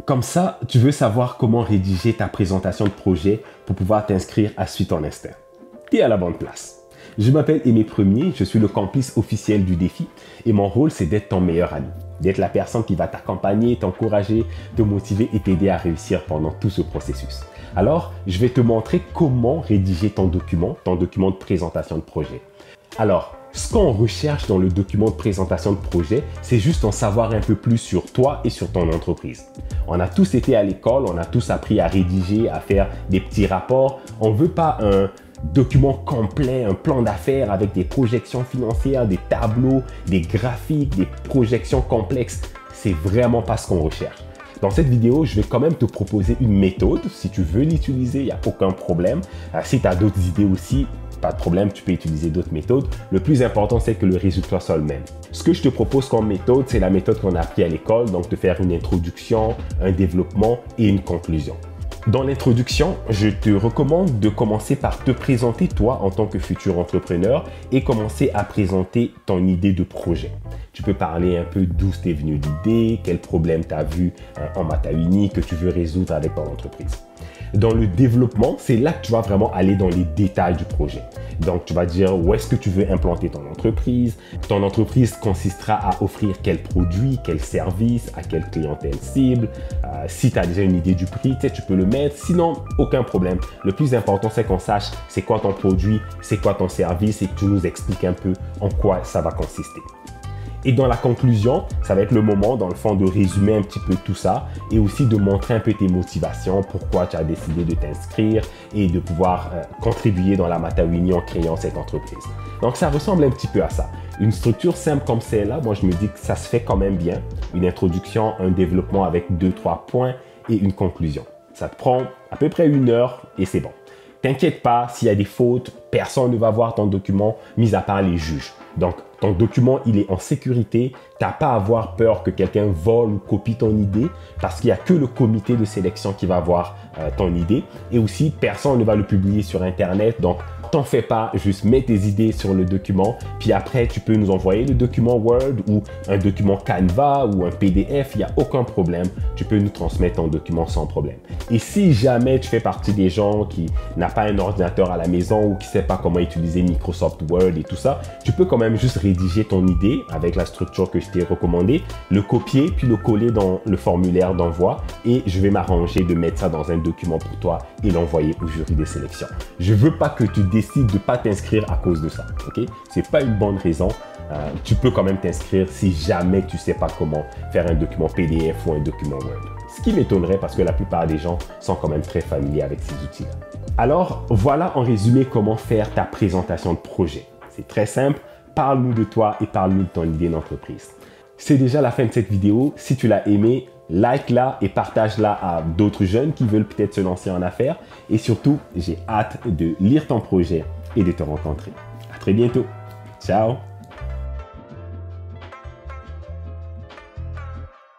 Comme ça, tu veux savoir comment rédiger ta présentation de projet pour pouvoir t'inscrire à Suis ton instinct. Tu es à la bonne place. Je m'appelle Aimé Premier, je suis le complice officiel du défi et mon rôle, c'est d'être ton meilleur ami, d'être la personne qui va t'accompagner, t'encourager, te motiver et t'aider à réussir pendant tout ce processus. Alors, je vais te montrer comment rédiger ton document de présentation de projet. Alors, ce qu'on recherche dans le document de présentation de projet, c'est juste en savoir un peu plus sur toi et sur ton entreprise. On a tous été à l'école, on a tous appris à rédiger, à faire des petits rapports. On ne veut pas un document complet, un plan d'affaires avec des projections financières, des tableaux, des graphiques, des projections complexes. C'est vraiment pas ce qu'on recherche. Dans cette vidéo, je vais quand même te proposer une méthode. Si tu veux l'utiliser, il n'y a aucun problème. Si tu as d'autres idées aussi, pas de problème, tu peux utiliser d'autres méthodes. Le plus important, c'est que le résultat soit le même. Ce que je te propose comme méthode, c'est la méthode qu'on a appris à l'école, donc de faire une introduction, un développement et une conclusion. Dans l'introduction, je te recommande de commencer par te présenter toi en tant que futur entrepreneur et commencer à présenter ton idée de projet. Tu peux parler un peu d'où t'es venu l'idée, quel problème tu as vu en Mata Uni que tu veux résoudre avec ton entreprise. Dans le développement, c'est là que tu vas vraiment aller dans les détails du projet. Donc, tu vas dire où est-ce que tu veux implanter ton entreprise. Ton entreprise consistera à offrir quel produit, quel service, à quelle clientèle cible. Si tu as déjà une idée du prix, tu peux le mettre. Sinon, aucun problème. Le plus important, c'est qu'on sache c'est quoi ton produit, c'est quoi ton service et que tu nous expliques un peu en quoi ça va consister. Et dans la conclusion, ça va être le moment, dans le fond, de résumer un petit peu tout ça et aussi de montrer un peu tes motivations, pourquoi tu as décidé de t'inscrire et de pouvoir contribuer dans la Mata Uni en créant cette entreprise. Donc, ça ressemble un petit peu à ça. Une structure simple comme celle-là, moi, je me dis que ça se fait quand même bien. Une introduction, un développement avec 2-3 points et une conclusion. Ça te prend à peu près 1 heure et c'est bon. T'inquiète pas, s'il y a des fautes, personne ne va voir ton document, mis à part les juges. Donc, ton document, il est en sécurité. Tu n'as pas à avoir peur que quelqu'un vole ou copie ton idée parce qu'il n'y a que le comité de sélection qui va voir ton idée. Et aussi, personne ne va le publier sur Internet. Donc, t'en fais pas, juste mets tes idées sur le document. Puis après, tu peux nous envoyer le document Word ou un document Canva ou un PDF. Il n'y a aucun problème. Tu peux nous transmettre ton document sans problème. Et si jamais tu fais partie des gens qui n'ont pas un ordinateur à la maison ou qui ne savent pas comment utiliser Microsoft Word et tout ça, tu peux quand même juste rédiger ton idée avec la structure que je t'ai recommandée, le copier puis le coller dans le formulaire d'envoi et je vais m'arranger de mettre ça dans un document pour toi et l'envoyer au jury de sélection. Je veux pas que tu décides de ne pas t'inscrire à cause de ça, ok? C'est pas une bonne raison. Tu peux quand même t'inscrire si jamais tu sais pas comment faire un document PDF ou un document Word. Ce qui m'étonnerait parce que la plupart des gens sont quand même très familiers avec ces outils-là. Alors, voilà en résumé comment faire ta présentation de projet. C'est très simple. Parle-nous de toi et parle-nous de ton idée d'entreprise. C'est déjà la fin de cette vidéo. Si tu l'as aimé, like-la et partage-la à d'autres jeunes qui veulent peut-être se lancer en affaires. Et surtout, j'ai hâte de lire ton projet et de te rencontrer. À très bientôt. Ciao!